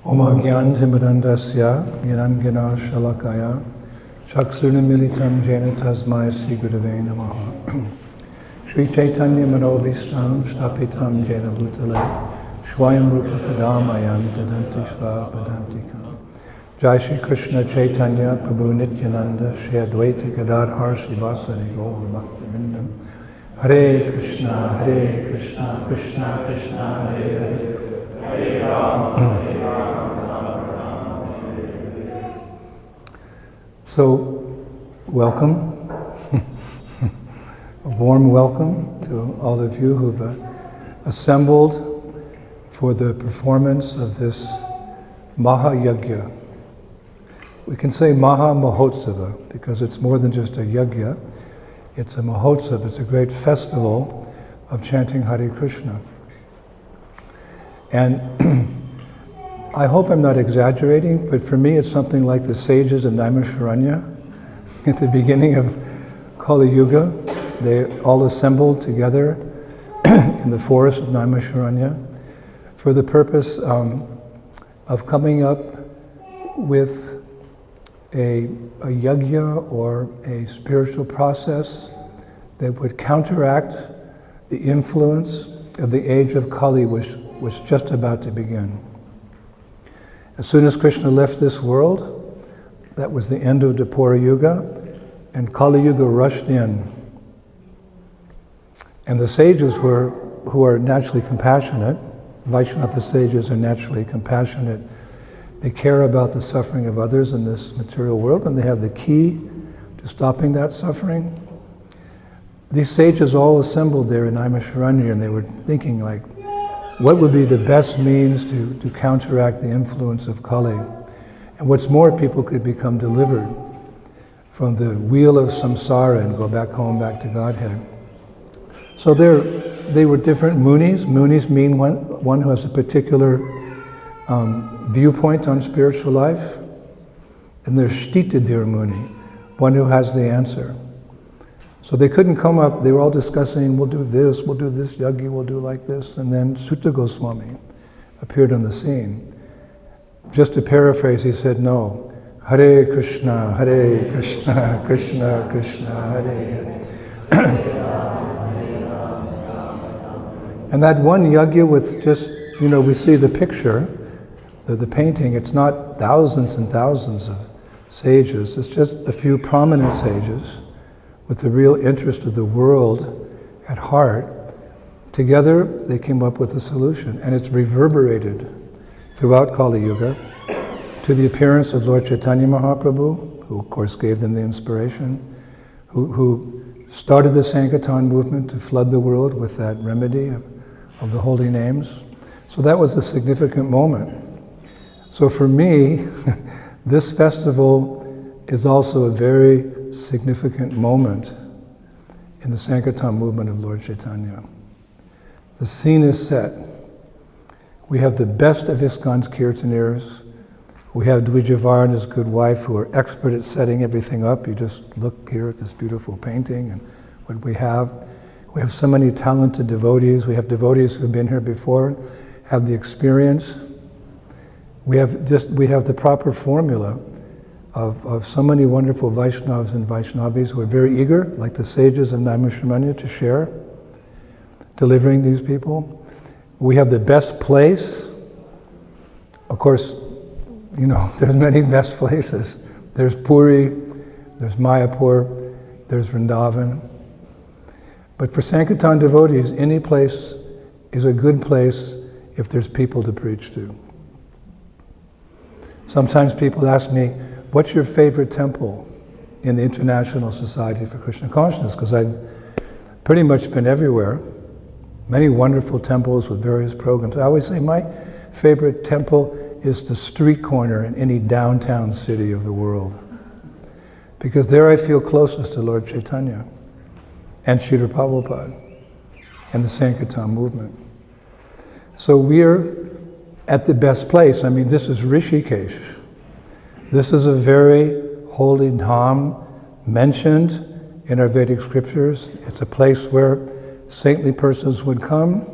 Om Agyantimirandasya Yanangina Shalakaya Chaksunamilitam Jena Tasmai Sri Gurave Namaha Sri Chaitanya Manobhistam Stapitam Jena Bhutale Shwayam Rupa Kadamayam Dadanti Shva Padantikam Jai Shri Krishna Chaitanya Prabhu Nityananda Shri Advaita Gadadhar Srivasari Gaur Bhakta Vindam Hare Krishna Krishna Krishna Hare Hare So, welcome, a warm welcome to all of you who've assembled for the performance of this Maha Yajna. We can say Maha Mahotsava because it's more than just a yajna, it's a Mahotsava, it's a great festival of chanting Hare Krishna. And I hope I'm not exaggerating, but for me it's something like the sages of Naimisharanya at the beginning of Kali Yuga. They all assembled together in the forest of Naimisharanya for the purpose of coming up with a yajna or a spiritual process that would counteract the influence of the age of Kali, which was just about to begin. As soon as Krishna left this world, that was the end of Dwapara Yuga, and Kali Yuga rushed in. And the sages who are naturally compassionate, Vaishnava sages are naturally compassionate. They care about the suffering of others in this material world, and they have the key to stopping that suffering. These sages all assembled there in Naimisharanya, and they were thinking like, what would be the best means to counteract the influence of Kali? And what's more, people could become delivered from the wheel of samsara and go back home, back to Godhead. So they were different munis. Munis mean one who has a particular viewpoint on spiritual life. And there's Shtitadir Muni, one who has the answer. So they couldn't come up, they were all discussing, we'll do this yajna, we'll do like this, and then Sutta Goswami appeared on the scene. Just to paraphrase, he said, no, Hare Krishna, Krishna Krishna, Hare Hare. And that one yajna with just, we see the picture, the painting, it's not thousands and thousands of sages, it's just a few prominent sages with the real interest of the world at heart. Together they came up with a solution, and it's reverberated throughout Kali Yuga to the appearance of Lord Chaitanya Mahaprabhu, who of course gave them the inspiration, who started the Sankirtan movement to flood the world with that remedy of the holy names. So that was a significant moment. So for me, this festival is also a very significant moment in the Sankirtan movement of Lord Chaitanya. The scene is set. We have the best of ISKCON's kirtaniers. We have Dvijavar and his good wife who are expert at setting everything up. You just look here at this beautiful painting and what we have. We have so many talented devotees. We have devotees who have been here before, have the experience. We have the proper formula of so many wonderful Vaishnavas and Vaishnavis who are very eager, like the sages of Naimisharanya, to share, delivering these people. We have the best place. Of course, there's many best places. There's Puri, there's Mayapur, there's Vrindavan. But for Sankirtan devotees, any place is a good place if there's people to preach to. Sometimes people ask me, what's your favorite temple in the International Society for Krishna Consciousness? Because I've pretty much been everywhere, many wonderful temples with various programs. I always say my favorite temple is the street corner in any downtown city of the world. Because there I feel closest to Lord Chaitanya and Srila Prabhupada and the Sankirtan movement. So we're at the best place. I mean, this is Rishikesh. This is a very holy dham mentioned in our Vedic scriptures. It's a place where saintly persons would come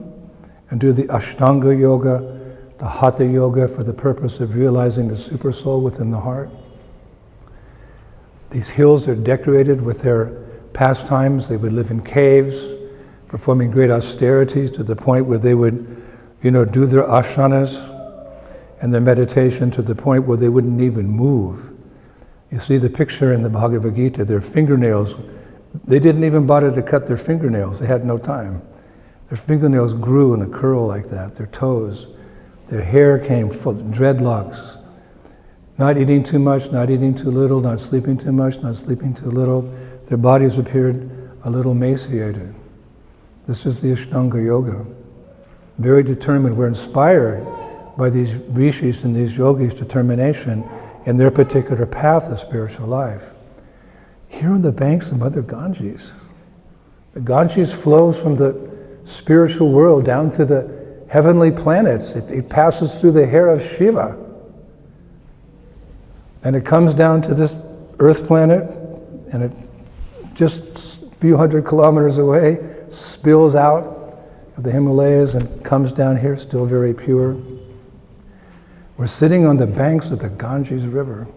and do the Ashtanga yoga the Hatha Yoga for the purpose of realizing the super soul within the heart. These hills are decorated with their pastimes. They would live in caves, performing great austerities to the point where they would, do their asanas and their meditation to the point where they wouldn't even move. You see the picture in the Bhagavad Gita, their fingernails, they didn't even bother to cut their fingernails. They had no time. Their fingernails grew in a curl like that, their toes. Their hair came full, dreadlocks. Not eating too much, not eating too little, not sleeping too much, not sleeping too little. Their bodies appeared a little emaciated. This is the Ashtanga Yoga. Very determined. We're inspired by these rishis and these yogis' determination in their particular path of spiritual life. Here on the banks of Mother Ganges, the Ganges flows from the spiritual world down to the heavenly planets. It passes through the hair of Shiva. And it comes down to this earth planet, and it just a few hundred kilometers away spills out of the Himalayas and comes down here, still very pure. We're sitting on the banks of the Ganges River,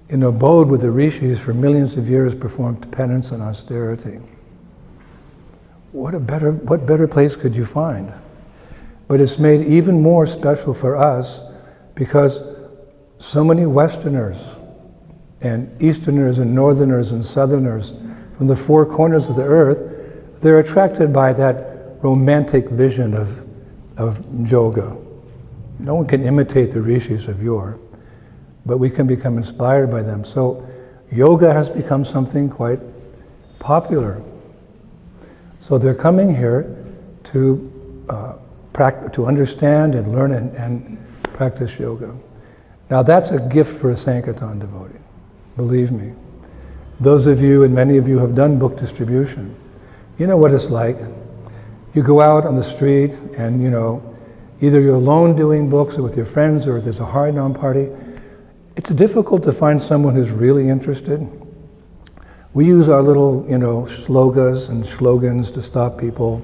in an abode where the rishis for millions of years performed penance and austerity. What better place could you find? But it's made even more special for us because so many Westerners and Easterners and Northerners and Southerners from the four corners of the earth, they're attracted by that romantic vision of yoga. No one can imitate the rishis of yore, but we can become inspired by them. So yoga has become something quite popular. So they're coming here to understand and learn and practice yoga. Now that's a gift for a Sankirtan devotee, believe me. Those of you, and many of you have done book distribution, you know what it's like. You go out on the street and either you're alone doing books or with your friends or if there's a Harinam party. It's difficult to find someone who's really interested. We use our little, slogas and slogans to stop people.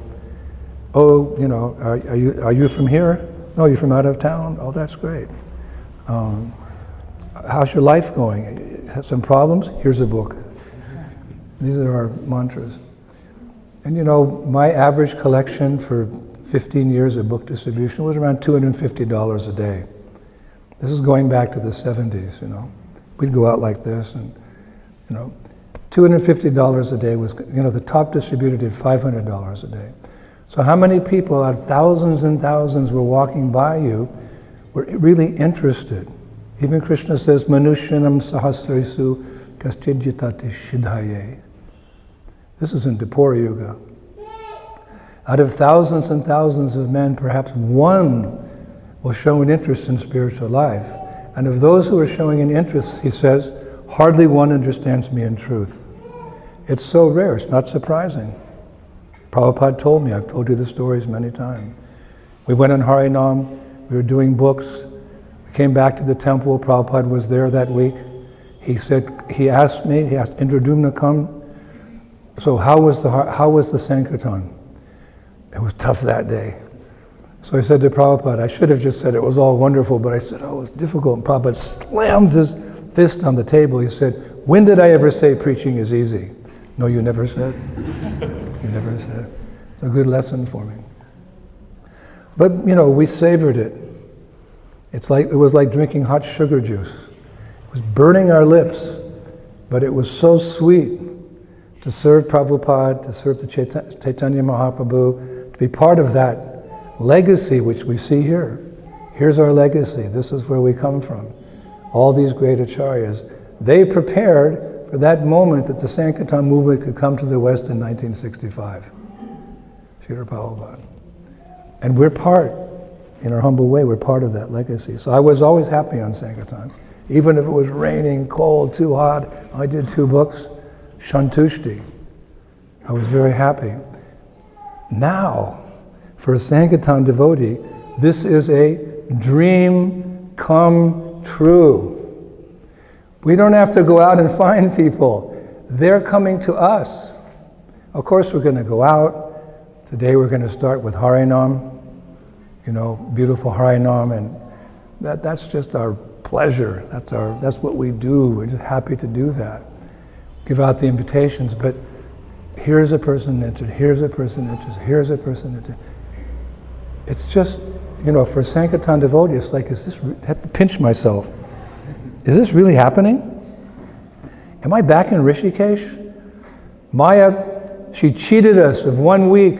Oh, are you from here? No, you're from out of town? Oh, that's great. How's your life going? Have some problems? Here's a book. These are our mantras. And my average collection for 15 years of book distribution was around $250 a day. This is going back to the 70s, We'd go out like this and, $250 a day was, the top distributor did $500 a day. So how many people out of thousands and thousands were walking by you were really interested? Even Krishna says, Manushyanam sahasresu kaschidjitati shidhaye. This is in Dipura Yuga. Out of thousands and thousands of men, perhaps one will show an interest in spiritual life. And of those who are showing an interest, he says, hardly one understands me in truth. It's so rare, it's not surprising. Prabhupada told me, I've told you the stories many times. We went on Harinam, we were doing books, we came back to the temple, Prabhupada was there that week. He asked Indradyumna, come. So how was the Sankirtan? It was tough that day. So I said to Prabhupada, I should have just said it was all wonderful, but I said, it was difficult. And Prabhupada slams his fist on the table. He said, when did I ever say preaching is easy? No, you never said. You never said. It's a good lesson for me. But, we savored it. It was like drinking hot sugar juice. It was burning our lips, but it was so sweet to serve Prabhupada, to serve the Chaitanya Mahaprabhu, to be part of that legacy which we see here. Here's our legacy. This is where we come from. All these great acharyas. They prepared for that moment that the Sankirtan movement could come to the West in 1965. Srila Prabhupada. And we're part, in our humble way, we're part of that legacy. So I was always happy on Sankirtan. Even if it was raining, cold, too hot, I did 2 books, Shantushti. I was very happy. Now, for a Sankirtan devotee, this is a dream come true. We don't have to go out and find people. They're coming to us. Of course, we're going to go out. Today we're going to start with Harinam. beautiful Harinam, and that's just our pleasure. That's what we do. We're just happy to do that. Give out the invitations, but here's a person entered, here's a person entered, here's a person entered. It's just, for a Sankirtan devotee, it's like, I have to pinch myself. Is this really happening? Am I back in Rishikesh? Maya, she cheated us of 1 week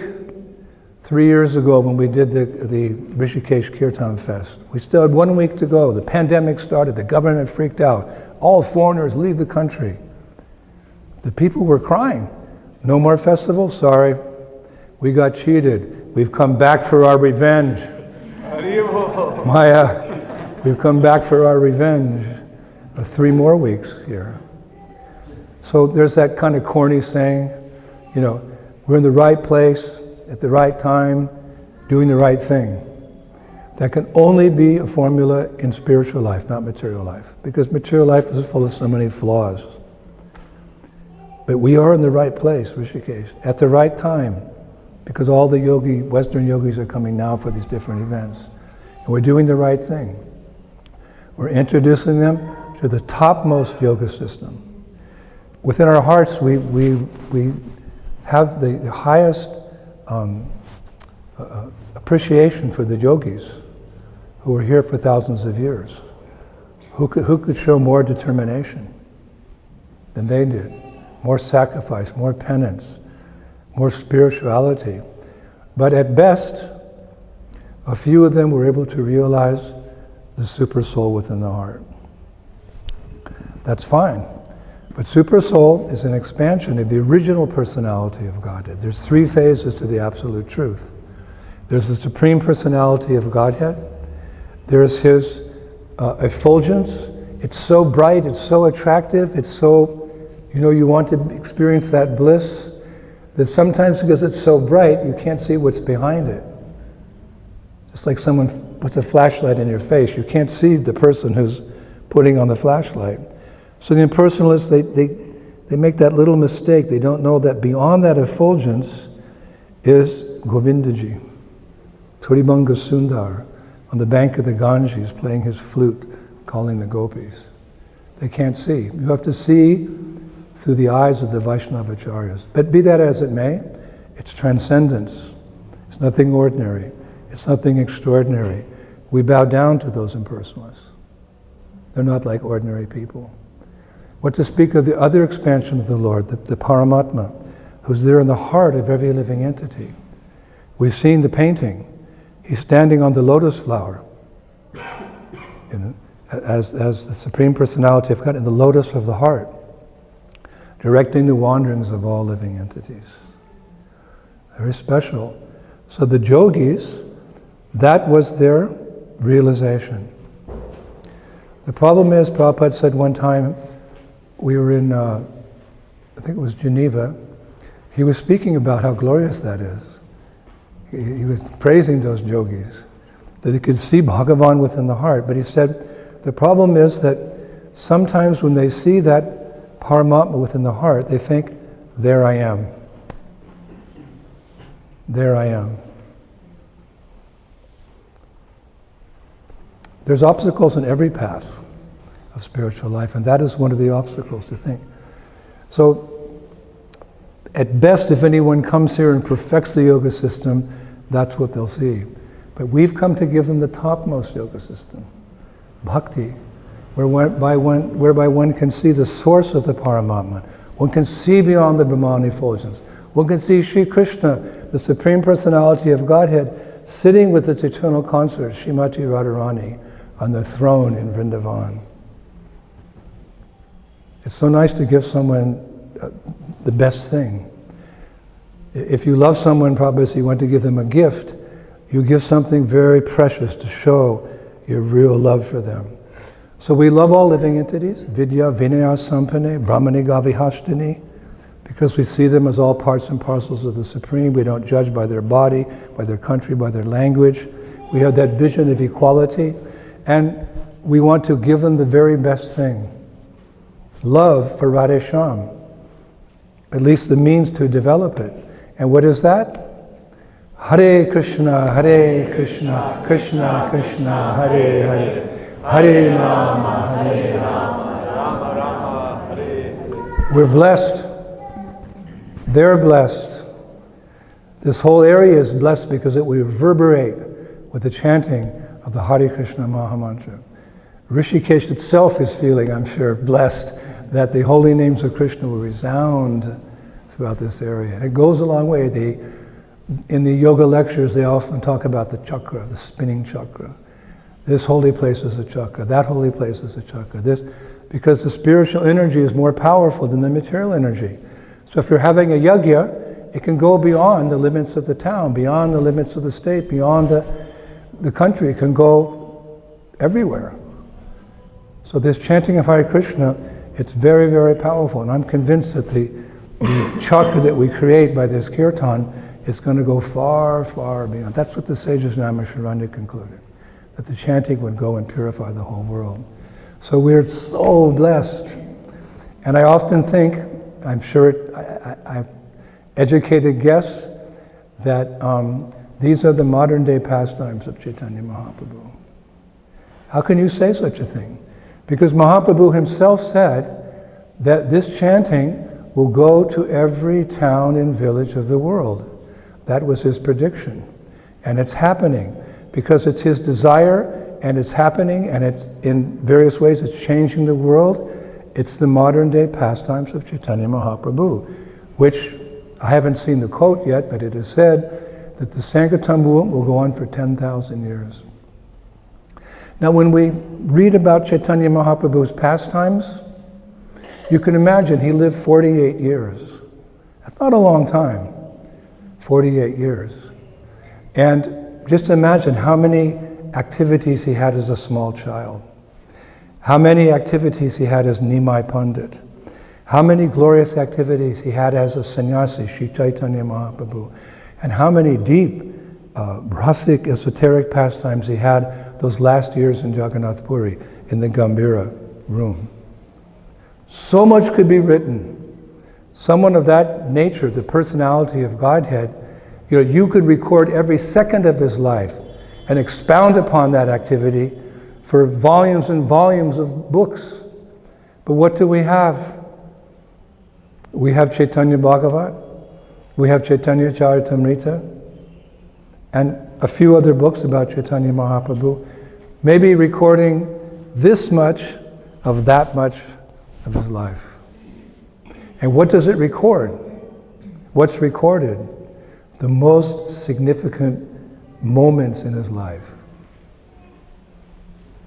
3 years ago when we did the Rishikesh Kirtan Fest. We still had 1 week to go. The pandemic started, the government freaked out. All foreigners leave the country. The people were crying. No more festival? Sorry. We got cheated. We've come back for our revenge. Maya, we've come back for our revenge. 3 more weeks here. So there's that kind of corny saying, we're in the right place, at the right time, doing the right thing. That can only be a formula in spiritual life, not material life. Because material life is full of so many flaws. But we are in the right place, Rishikesh, at the right time. Because all the Western yogis are coming now for these different events. And we're doing the right thing. We're introducing them to the topmost yoga system. Within our hearts, we have the highest appreciation for the yogis who were here for thousands of years. Who could show more determination than they did? More sacrifice, more penance, more spirituality. But at best, a few of them were able to realize the super soul within the heart. That's fine. But super soul is an expansion of the original personality of Godhead. There's 3 phases to the absolute truth. There's the supreme personality of Godhead. There's his effulgence. It's so bright, it's so attractive, it's so, you want to experience that bliss, that sometimes because it's so bright, you can't see what's behind it. It's like someone puts a flashlight in your face. You can't see the person who's putting on the flashlight. So the impersonalists, they make that little mistake. They don't know that beyond that effulgence is Govindaji, Turibanga Sundar, on the bank of the Ganges playing his flute, calling the gopis. They can't see. You have to see through the eyes of the Vaishnavacharyas. But be that as it may, it's transcendence. It's nothing ordinary. It's nothing extraordinary. We bow down to those impersonalists. They're not like ordinary people. What to speak of the other expansion of the Lord, the Paramatma, who's there in the heart of every living entity. We've seen the painting. He's standing on the lotus flower, as the Supreme Personality of God in the lotus of the heart, directing the wanderings of all living entities. Very special. So the yogis, that was their realization. The problem is, Prabhupada said one time, we were in, I think it was Geneva, he was speaking about how glorious that is. He was praising those yogis, that they could see Bhagavan within the heart. But he said, the problem is that sometimes when they see that Paramatma within the heart, they think, there I am. There I am. There's obstacles in every path of spiritual life, and that is one of the obstacles to think. So, at best, if anyone comes here and perfects the yoga system, that's what they'll see. But we've come to give them the topmost yoga system, bhakti, whereby one can see the source of the Paramatma. One can see beyond the Brahman effulgence. One can see Sri Krishna, the Supreme Personality of Godhead, sitting with its eternal consort, Srimati Radharani, on the throne in Vrindavan. It's so nice to give someone the best thing. If you love someone, probably so you want to give them a gift, you give something very precious to show your real love for them. So we love all living entities, Vidya, Vinaya, Sampane, Brahmani, Gavihashtini, because we see them as all parts and parcels of the Supreme. We don't judge by their body, by their country, by their language. We have that vision of equality, and we want to give them the very best thing. Love for Radhesham, at least the means to develop it. And what is that? Hare Krishna, Krishna Krishna, Hare Hare, Hare Rama, Rama Rama, Hare Hare. We're blessed. They're blessed. This whole area is blessed because it will reverberate with the chanting of the Hare Krishna Mahamantra. Rishikesh itself is feeling, I'm sure, blessed that the holy names of Krishna will resound throughout this area. And it goes a long way. In the yoga lectures, they often talk about the chakra, the spinning chakra. This holy place is a chakra, that holy place is a chakra. Because the spiritual energy is more powerful than the material energy. So if you're having a yajna, it can go beyond the limits of the town, beyond the limits of the state, beyond the country. It can go everywhere. So this chanting of Hare Krishna, it's very, very powerful. And I'm convinced that the chakra that we create by this kirtan is going to go far, far beyond. That's what the sages Namasharanya concluded, that the chanting would go and purify the whole world. So we're so blessed. And I often think, I'm sure I've educated guess that these are the modern day pastimes of Chaitanya Mahaprabhu. How can you say such a thing? Because Mahaprabhu himself said that this chanting will go to every town and village of the world. That was his prediction. And it's happening because it's his desire, and it's happening, and it's in various ways it's changing the world. It's the modern day pastimes of Chaitanya Mahaprabhu, which I haven't seen the quote yet, but it is said that the Sankirtan movement will go on for 10,000 years. Now when we read about Chaitanya Mahaprabhu's pastimes, you can imagine he lived 48 years. That's not a long time, 48 years. And just imagine how many activities he had as a small child, how many activities he had as Nimai Pandit, how many glorious activities he had as a sannyasi, Sri Chaitanya Mahaprabhu, and how many deep, rasic, esoteric pastimes he had those last years in Jagannath Puri, in the Gambhira room. So much could be written. Someone of that nature, the personality of Godhead, you could record every second of his life and expound upon that activity for volumes and volumes of books. But what do we have? We have Chaitanya Bhagavat, we have Chaitanya Charitamrita, and a few other books about Chaitanya Mahaprabhu, maybe recording this much of that much of his life. And what does it record? What's recorded? The most significant moments in his life.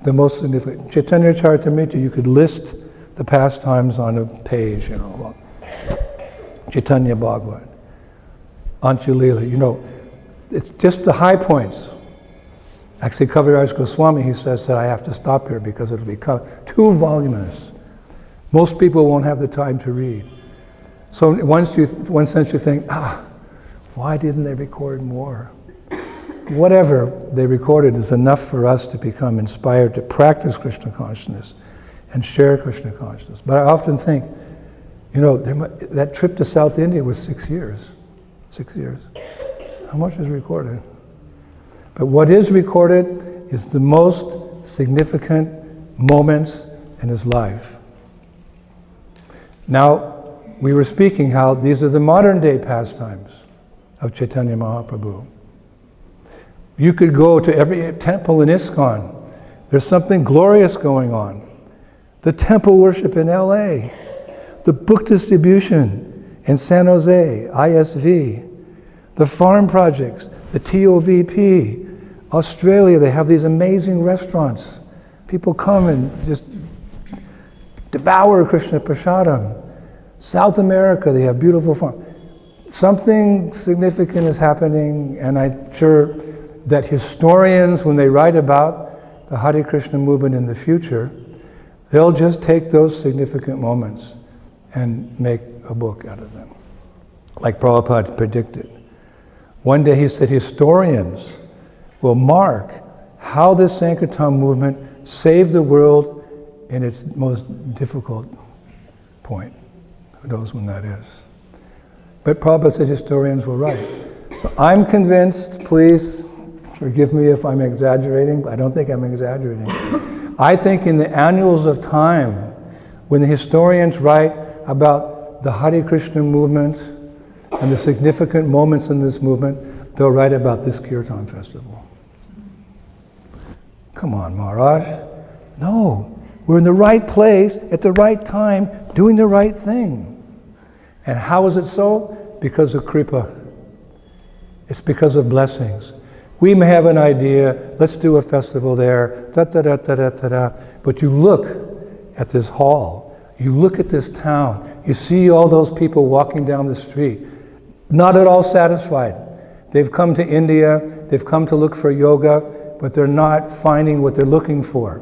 The most significant. Chaitanya Charitamrita, you could list the pastimes on a page, Chaitanya Bhagavat, Anchulila, it's just the high points. Actually, Kaviraj Goswami, he says that I have to stop here because it'll be too voluminous. Most people won't have the time to read. So in one sense you think, why didn't they record more? Whatever they recorded is enough for us to become inspired to practice Krishna consciousness and share Krishna consciousness. But I often think, that trip to South India was 6 years. 6 years. How much is recorded? But what is recorded is the most significant moments in his life. Now, we were speaking how these are the modern day pastimes of Chaitanya Mahaprabhu. You could go to every temple in ISKCON. There's something glorious going on. The temple worship in LA, the book distribution in San Jose, ISV, the farm projects, the TOVP, Australia, they have these amazing restaurants. People come and just devour Krishna Prasadam. South America, they have beautiful farms. Something significant is happening, and I'm sure that historians, when they write about the Hare Krishna movement in the future, they'll just take those significant moments and make a book out of them, like Prabhupada predicted. One day he said historians will mark how the Sankirtan movement saved the world in its most difficult point. Who knows when that is? But Prabhupada said historians will write. So I'm convinced, please forgive me if I'm exaggerating, but I don't think I'm exaggerating. I think in the annals of time, when the historians write about the Hare Krishna movement and the significant moments in this movement, they'll write about this Kirtan festival. Come on, Maharaj. No, we're in the right place at the right time, doing the right thing. And how is it so? Because of Kripa. It's because of blessings. We may have an idea, let's do a festival there, but you look at this hall, you look at this town, you see all those people walking down the street, not at all satisfied. They've come to India, they've come to look for yoga, but they're not finding what they're looking for.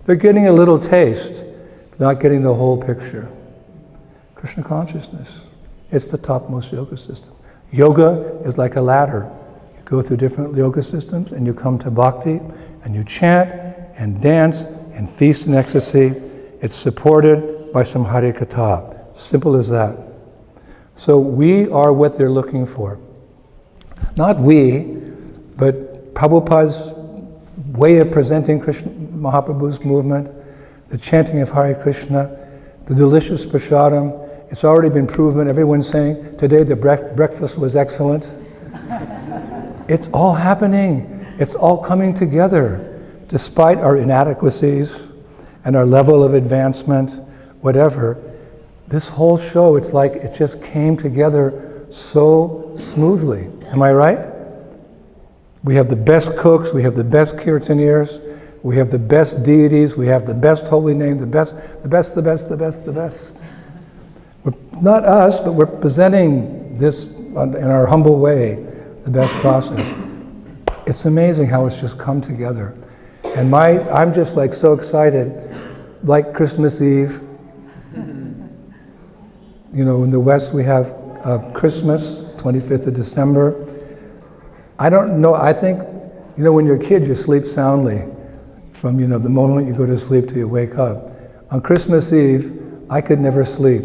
They're getting a little taste, not getting the whole picture. Krishna consciousness, it's the topmost yoga system. Yoga is like a ladder. You go through different yoga systems and you come to bhakti and you chant and dance and feast in ecstasy. It's supported by some Hare Katha. Simple as that. So we are what they're looking for. Not we, but Prabhupada's way of presenting Krishna Mahaprabhu's movement, the chanting of Hare Krishna, the delicious prasadam. It's already been proven. Everyone's saying, today the breakfast was excellent. It's all happening. It's all coming together. Despite our inadequacies and our level of advancement, whatever, this whole show, it's like it just came together so smoothly. Am I right? We have the best cooks, we have the best kirtaniers, we have the best deities, we have the best holy name, the best. Not us, but we're presenting this in our humble way, the best process. It's amazing how it's just come together. And I'm just like so excited, like Christmas Eve. You know, in the West we have Christmas, 25th of December. I don't know, I think, you know, when you're a kid you sleep soundly from, you know, the moment you go to sleep till you wake up. On Christmas Eve, I could never sleep,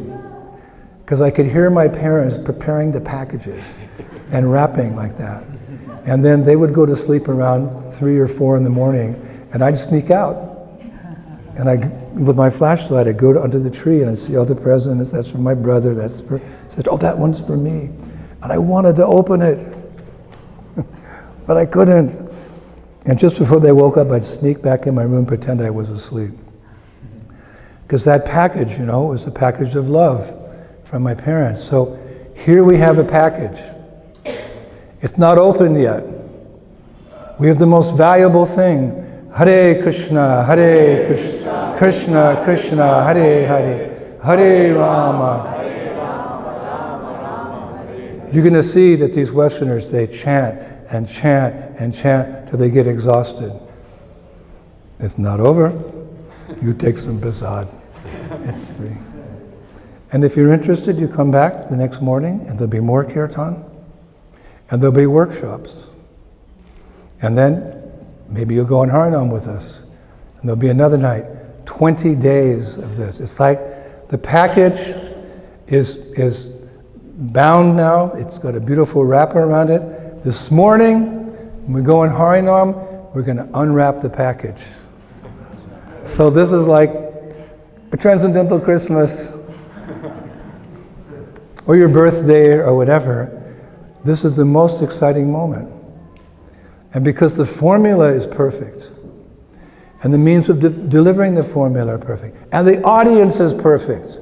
because I could hear my parents preparing the packages and wrapping like that. And then they would go to sleep around 3 or 4 in the morning, and I'd sneak out. And with my flashlight, I'd go under the tree and I'd see all the presents. That's for my brother, that's for, said, oh, that one's for me. And I wanted to open it, but I couldn't. And just before they woke up, I'd sneak back in my room, pretend I was asleep. Because that package, you know, was a package of love from my parents. So here we have a package. It's not open yet. We have the most valuable thing. Hare Krishna, Krishna Krishna, Hare Hare, Hare Rama. You're going to see that these Westerners, they chant and chant and chant till they get exhausted. It's not over. You take some prasad. It's free. And if you're interested, you come back the next morning and there'll be more kirtan and there'll be workshops. And then maybe you'll go on Harinam with us and there'll be another night. 20 days of this. It's like the package is bound now. It's got a beautiful wrapper around it. This morning, when we go on Harinam, we're going to unwrap the package. So this is like a transcendental Christmas or your birthday or whatever. This is the most exciting moment. And because the formula is perfect, and the means of delivering the formula are perfect, and the audience is perfect.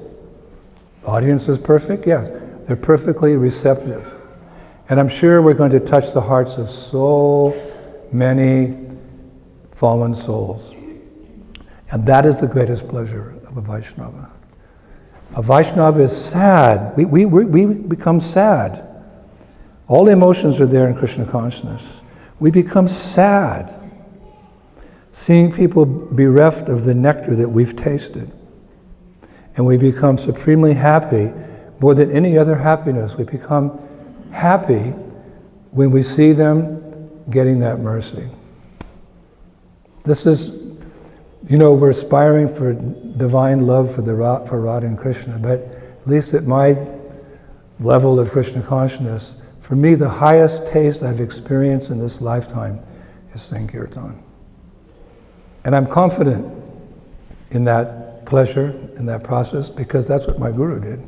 The audience is perfect? Yes. They're perfectly receptive. And I'm sure we're going to touch the hearts of so many fallen souls. And that is the greatest pleasure of a Vaishnava. A Vaishnava is sad. We become sad. All the emotions are there in Krishna consciousness. We become sad seeing people bereft of the nectar that we've tasted. And we become supremely happy, more than any other happiness. We become happy when we see them getting that mercy. This is, you know, we're aspiring for divine love for Radha and Krishna, but at least at my level of Krishna consciousness, For me, the highest taste I've experienced in this lifetime is Sankirtan. And I'm confident in that pleasure, in that process, because that's what my Guru did.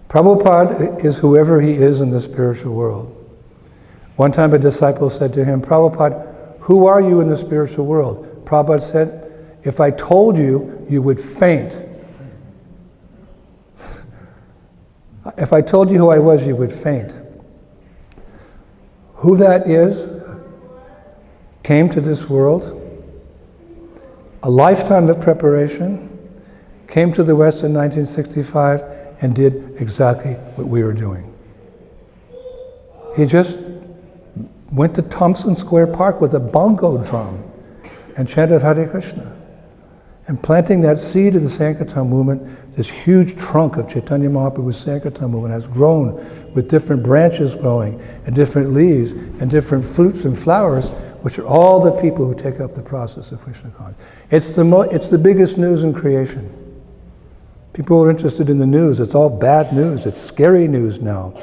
Prabhupada is whoever he is in the spiritual world. One time a disciple said to him, Prabhupada, who are you in the spiritual world? Prabhupada said, if I told you, you would faint. If I told you who I was, you would faint. Who that is came to this world, a lifetime of preparation, came to the West in 1965 and did exactly what we were doing. He just went to Thompson Square Park with a bongo drum and chanted Hare Krishna. And planting that seed of the Sankirtan movement, this huge trunk of Chaitanya Mahaprabhu's Sankirtan movement has grown with different branches growing and different leaves and different fruits and flowers, which are all the people who take up the process of Krishna consciousness. It's the biggest news in creation. People are interested in the news. It's all bad news. It's scary news now.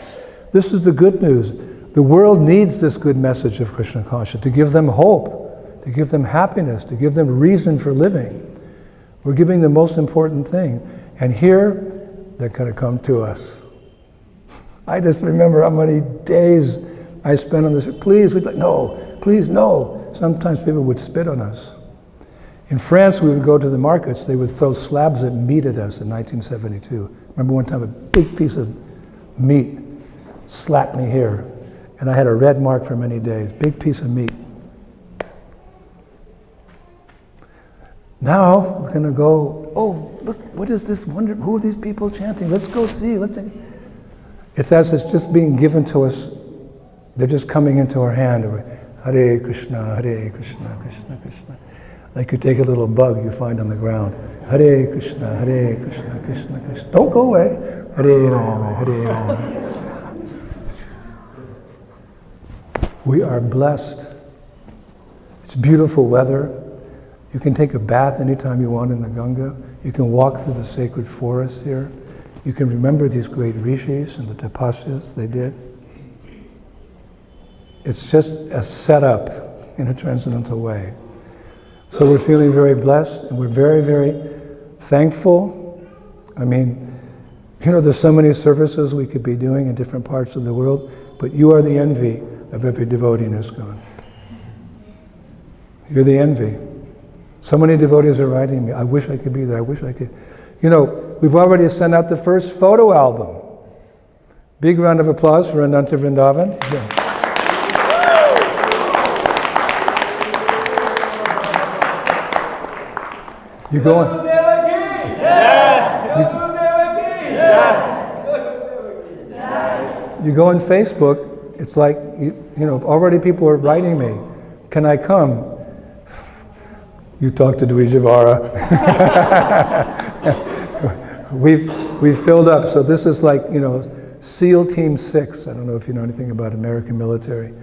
This is the good news. The world needs this good message of Krishna consciousness to give them hope, to give them happiness, to give them reason for living. We're giving the most important thing. And here, they're going to come to us. I just remember how many days I spent on this. Please, we'd like, no, please, no. Sometimes people would spit on us. In France, we would go to the markets. They would throw slabs of meat at us in 1972. Remember one time a big piece of meat slapped me here. And I had a red mark for many days. Big piece of meat. Now we're going to go, oh, look, what is this wonder? Who are these people chanting? Let's go see. It's as it's just being given to us. They're just coming into our hand. Hare Krishna, Hare Krishna, Krishna Krishna. Like you take a little bug you find on the ground. Hare Krishna, Hare Krishna, Krishna Krishna. Don't go away. Hare Rama, Hare Rama. We are blessed. It's beautiful weather. You can take a bath anytime you want in the Ganga. You can walk through the sacred forest here. You can remember these great rishis and the tapasyas they did. It's just a setup in a transcendental way. So we're feeling very blessed, and we're very, very thankful. I mean, there's so many services we could be doing in different parts of the world, but you are the envy of every devotee in ISKCON. You're the envy. So many devotees are writing me, I wish I could be there, I wish I could. We've already sent out the first photo album. Big round of applause for Ananta Vrindavan. Yeah. You go on. You go on Facebook, it's like, already people are writing me, can I come? You talk to Dwijavara. We've filled up, so this is like, SEAL Team 6. I don't know if you know anything about American military.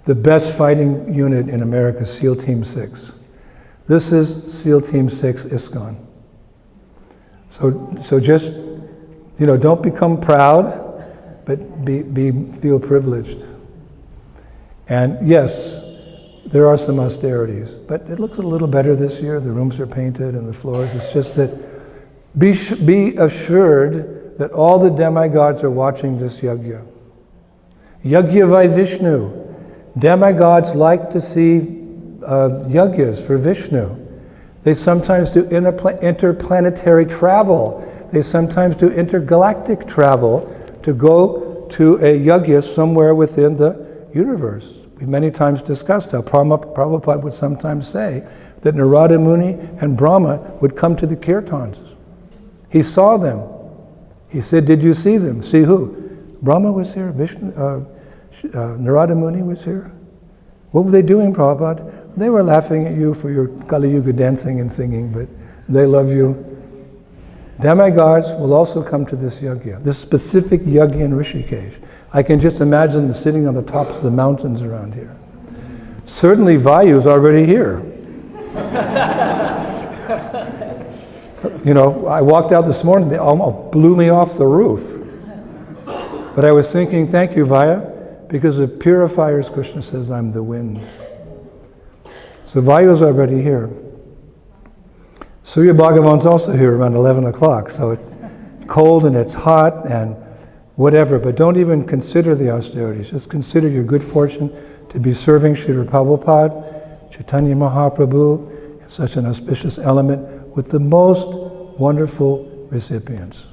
The best fighting unit in America, SEAL Team 6. This is SEAL Team 6 ISKCON. So just, don't become proud, but feel privileged. And yes, there are some austerities, but it looks a little better this year. The rooms are painted and the floors. It's just that be assured that all the demigods are watching this yajna. Yajna vai Vishnu. Demigods like to see yajnas for Vishnu. They sometimes do interplanetary travel. They sometimes do intergalactic travel to go to a yajna somewhere within the universe. We've many times discussed how Prabhupada would sometimes say that Narada Muni and Brahma would come to the kirtans. He saw them. He said, did you see them? See who? Brahma was here, Vishnu, Narada Muni was here. What were they doing, Prabhupada? They were laughing at you for your Kali Yuga dancing and singing, but they love you. Demigods will also come to this yajna, this specific yajna in Rishikesh. I can just imagine them sitting on the tops of the mountains around here. Certainly Vayu's already here. I walked out this morning, they almost blew me off the roof. But I was thinking, thank you, Vaya. Because of purifiers, Krishna says, I'm the wind. So Vayu's already here. Surya Bhagavan's also here around 11 o'clock, so it's cold and it's hot and whatever, but don't even consider the austerities. Just consider your good fortune to be serving Srila Prabhupada, Chaitanya Mahaprabhu, in such an auspicious element with the most wonderful recipients.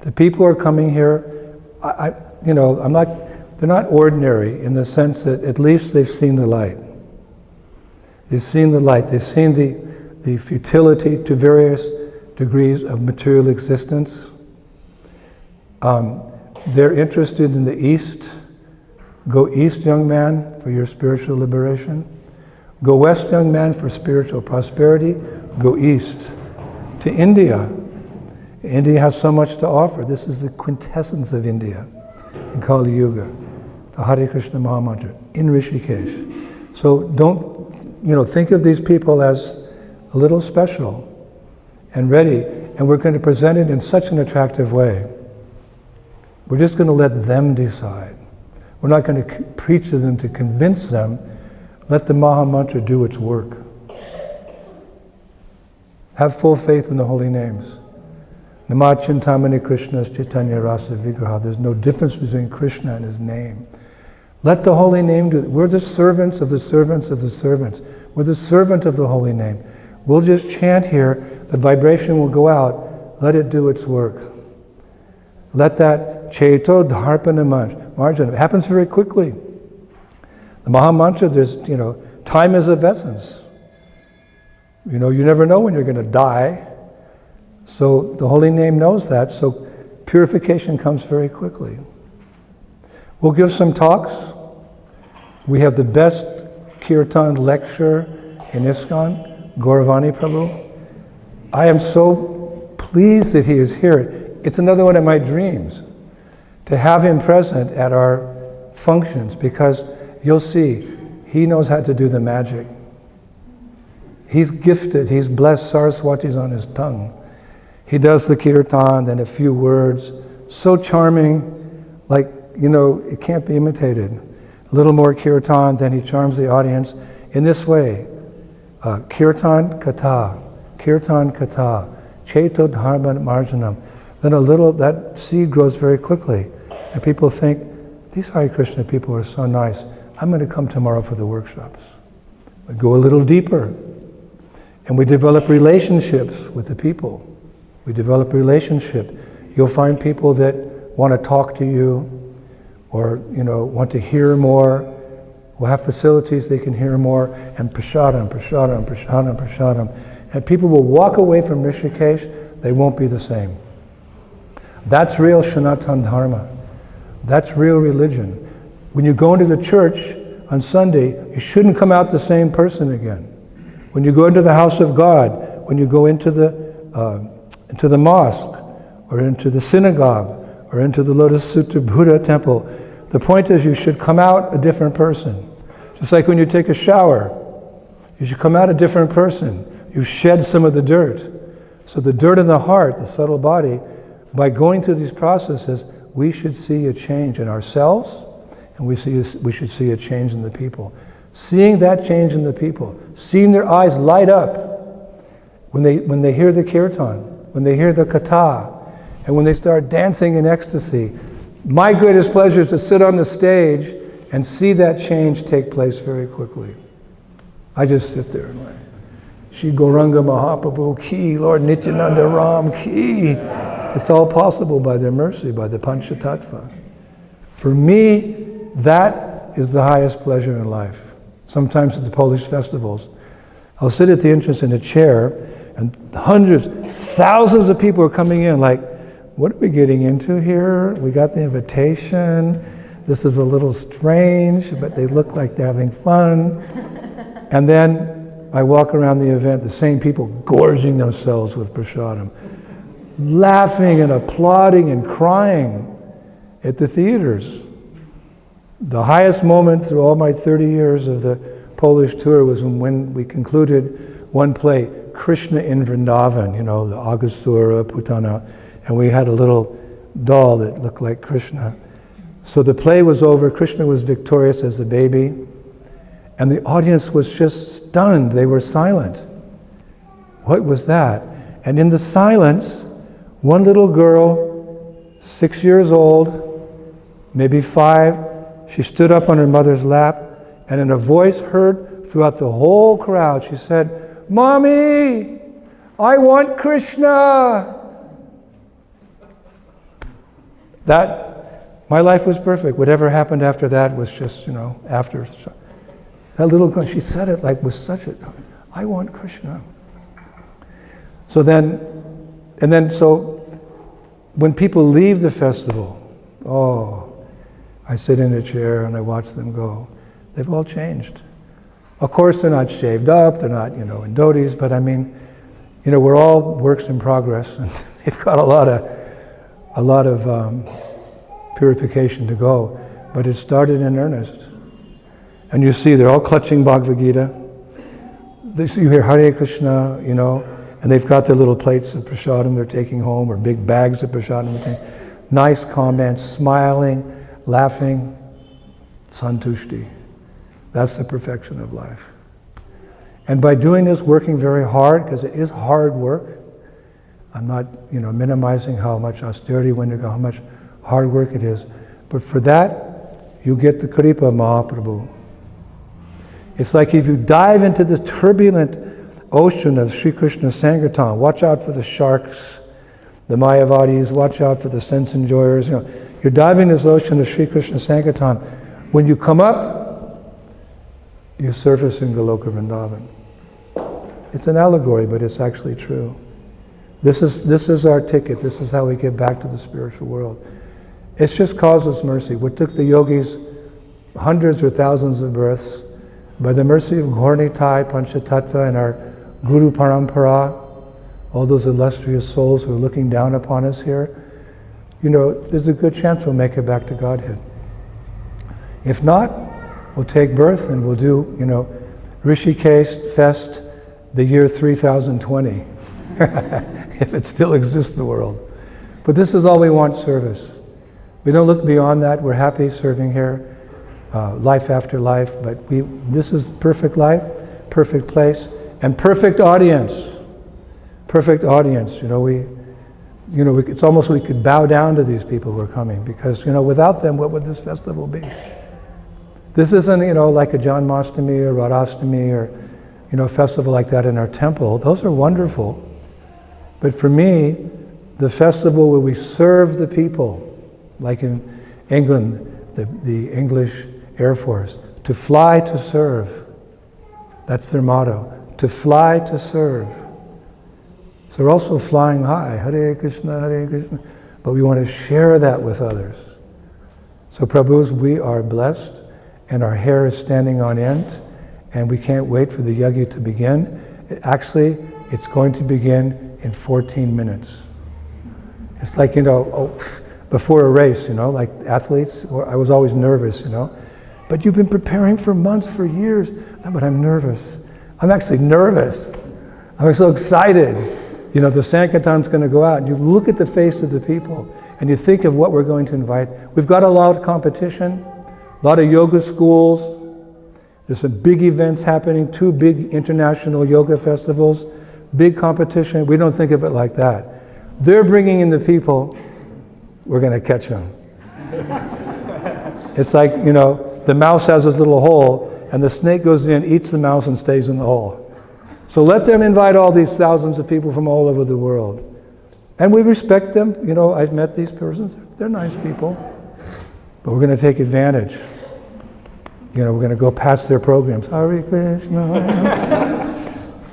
The people who are coming here, they're not ordinary in the sense that at least they've seen the light. They've seen the light. They've seen the futility to various degrees of material existence. They're interested in the East. Go east, young man, for your spiritual liberation. Go west, young man, for spiritual prosperity. Go east to India. India has so much to offer. This is the quintessence of India in Kali Yuga. The Hare Krishna Mahamantra in Rishikesh. So don't, think of these people as a little special and ready, and we're going to present it in such an attractive way. We're just going to let them decide. We're not going to preach to them to convince them. Let the Mahamantra do its work. Have full faith in the holy names. Namachintamani Krishna's Chaitanya Rasa Vigraha. There's no difference between Krishna and his name. Let the holy name do it. We're the servants of the servants of the servants. We're the servant of the holy name. We'll just chant here. The vibration will go out. Let it do its work. Let that Cheto Dharpana Marjana. It happens very quickly. The Mahamantra, there's, time is of essence. You never know when you're going to die. So the holy name knows that, so purification comes very quickly. We'll give some talks. We have the best kirtan lecture in ISKCON, Gauravani Prabhu. I am so pleased that he is here. It's another one of my dreams, to have him present at our functions, because you'll see, he knows how to do the magic. He's gifted, he's blessed, Saraswati's on his tongue. He does the kirtan, then a few words, so charming, like, it can't be imitated. A little more kirtan, then he charms the audience in this way. Kirtan kata, cheto dharma marjanam. Then that seed grows very quickly. And people think, these Hare Krishna people are so nice. I'm going to come tomorrow for the workshops. We go a little deeper. And we develop relationships with the people. We develop relationship. You'll find people that want to talk to you or, want to hear more. We'll have facilities they can hear more. And prasadam. And people will walk away from Rishikesh, they won't be the same. That's real Sanatana Dharma. That's real religion. When you go into the church on Sunday, you shouldn't come out the same person again. When you go into the house of God, when you go into the mosque, or into the synagogue, or into the Lotus Sutra Buddha temple, the point is you should come out a different person. Just like when you take a shower, you should come out a different person. You shed some of the dirt. So the dirt in the heart, the subtle body, by going through these processes, we should see a change in ourselves, and we should see a change in the people. Seeing that change in the people, seeing their eyes light up when they hear the kirtan, when they hear the kata, and when they start dancing in ecstasy. My greatest pleasure is to sit on the stage and see that change take place very quickly. I just sit there and like, Shri Gauranga Mahaprabhu ki, Lord Nityananda Ram ki. It's all possible by their mercy, by the Panchatattva. For me, that is the highest pleasure in life. Sometimes at the Polish festivals, I'll sit at the entrance in a chair, and hundreds, thousands of people are coming in like, what are we getting into here? We got the invitation. This is a little strange, but they look like they're having fun. And then I walk around the event, the same people gorging themselves with prasadam, laughing and applauding and crying at the theaters. The highest moment through all my 30 years of the Polish tour was when we concluded one play, Krishna in Vrindavan, the Aghasura, Putana, and we had a little doll that looked like Krishna. So the play was over, Krishna was victorious as the baby, and the audience was just stunned. They were silent. What was that? And in the silence, one little girl, 6 years old, maybe 5, she stood up on her mother's lap, and in a voice heard throughout the whole crowd, she said, "Mommy, I want Krishna." My life was perfect. Whatever happened after that was just, after. That little girl, she said it like with such a, "I want Krishna." So when people leave the festival, I sit in a chair and I watch them go. They've all changed. Of course, they're not shaved up, they're not, in dhotis, but I mean, we're all works in progress, and they've got a lot of purification to go. But it started in earnest. And you see, they're all clutching Bhagavad Gita. You hear Hare Krishna, and they've got their little plates of prasadam they're taking home, or big bags of prasadam they're taking. Nice comments, smiling, laughing, santushti. That's the perfection of life. And by doing this, working very hard, because it is hard work. I'm not, minimizing how much austerity went into, how much hard work it is. But for that, you get the Kripa Mahaprabhu. It's like if you dive into the turbulent ocean of Sri Krishna Sankirtan, watch out for the sharks, the Mayavadis, watch out for the sense enjoyers. You're diving in this ocean of Sri Krishna Sankirtan. When you come up, you surface in Goloka Vrindavan. It's an allegory, but it's actually true. This is our ticket. This is how we get back to the spiritual world. It's just causeless mercy. What took the yogis hundreds or thousands of births, by the mercy of Gaurnitai, Panchatattva, and our Guru Parampara, all those illustrious souls who are looking down upon us here, there's a good chance we'll make it back to Godhead. If not, we'll take birth and we'll do, Rishikesh Fest the year 3020, if it still exists in the world. But this is all we want, service. We don't look beyond that. We're happy serving here, life after life, but this is perfect life, perfect place, and perfect audience. Perfect audience. It's almost we could bow down to these people who are coming, because without them, what would this festival be? This isn't like a Janmashtami or Radhastami or a festival like that in our temple. Those are wonderful, but for me, the festival where we serve the people, like in England, the English Air Force, to fly to serve. That's their motto. To fly to serve. So we're also flying high, Hare Krishna, Hare Krishna, but we want to share that with others. So Prabhus, we are blessed, and our hair is standing on end, and we can't wait for the yajna to begin. Actually, it's going to begin in 14 minutes. It's like, before a race, like athletes, I was always nervous, But you've been preparing for months, for years. No, but I'm nervous. I'm actually nervous. I'm so excited. The Sankirtan's going to go out, and you look at the face of the people, and you think of what we're going to invite. We've got a lot of competition, a lot of yoga schools. There's some big events happening, 2 big international yoga festivals, big competition. We don't think of it like that. They're bringing in the people, we're going to catch them. It's like, the mouse has this little hole, and the snake goes in, eats the mouse, and stays in the hole. So let them invite all these thousands of people from all over the world. And we respect them. I've met these persons. They're nice people. But we're going to take advantage. We're going to go past their programs. Hare Krishna.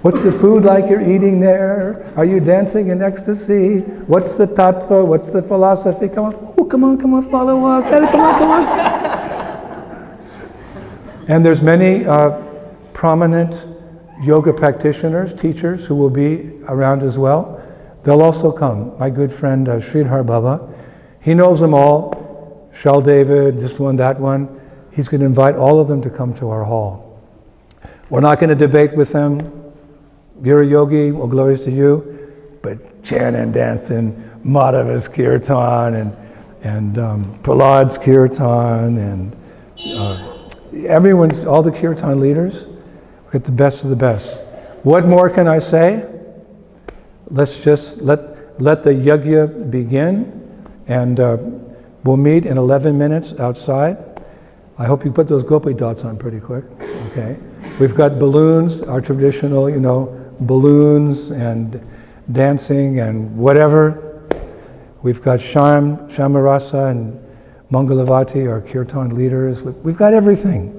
What's the food like you're eating there? Are you dancing in ecstasy? What's the tattva? What's the philosophy? Come on. Oh, come on, follow us. Come on. And there's many prominent yoga practitioners, teachers, who will be around as well. They'll also come. My good friend Sridhar Baba, he knows them all. Shal David, this one, that one. He's going to invite all of them to come to our hall. We're not going to debate with them. You're a yogi, well, glories to you. But chant and dance in Madhava's Kirtan and Prahlad's kirtan, and all the kirtan leaders, get the best of the best. What more can I say? Let's just let the yajna begin, and we'll meet in 11 minutes outside. I hope you put those gopi dots on pretty quick. Okay. We've got balloons, our traditional, balloons and dancing and whatever. We've got Shamarasa and Mangalavati, our kirtan leaders. We've got everything.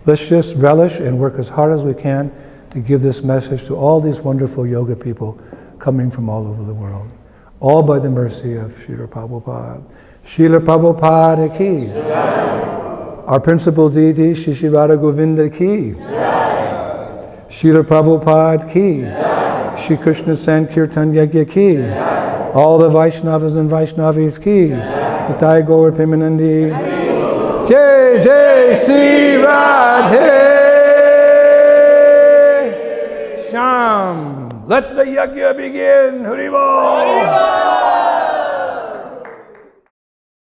Let's just relish and work as hard as we can to give this message to all these wonderful yoga people coming from all over the world. All by the mercy of Srila Prabhupada. Srila Prabhupada ki. Jai. Our principal deity, Shri Radha Govinda ki. Jai. Srila Prabhupada ki. Jai. Shri Krishna Sankirtan Yajna ki. Jai. All the Vaishnavas and Vaishnavis ki. Nitai Gaur Premanandi. Jai Jai Sri Radhe Sham. Let the yajna begin. Hari Bol.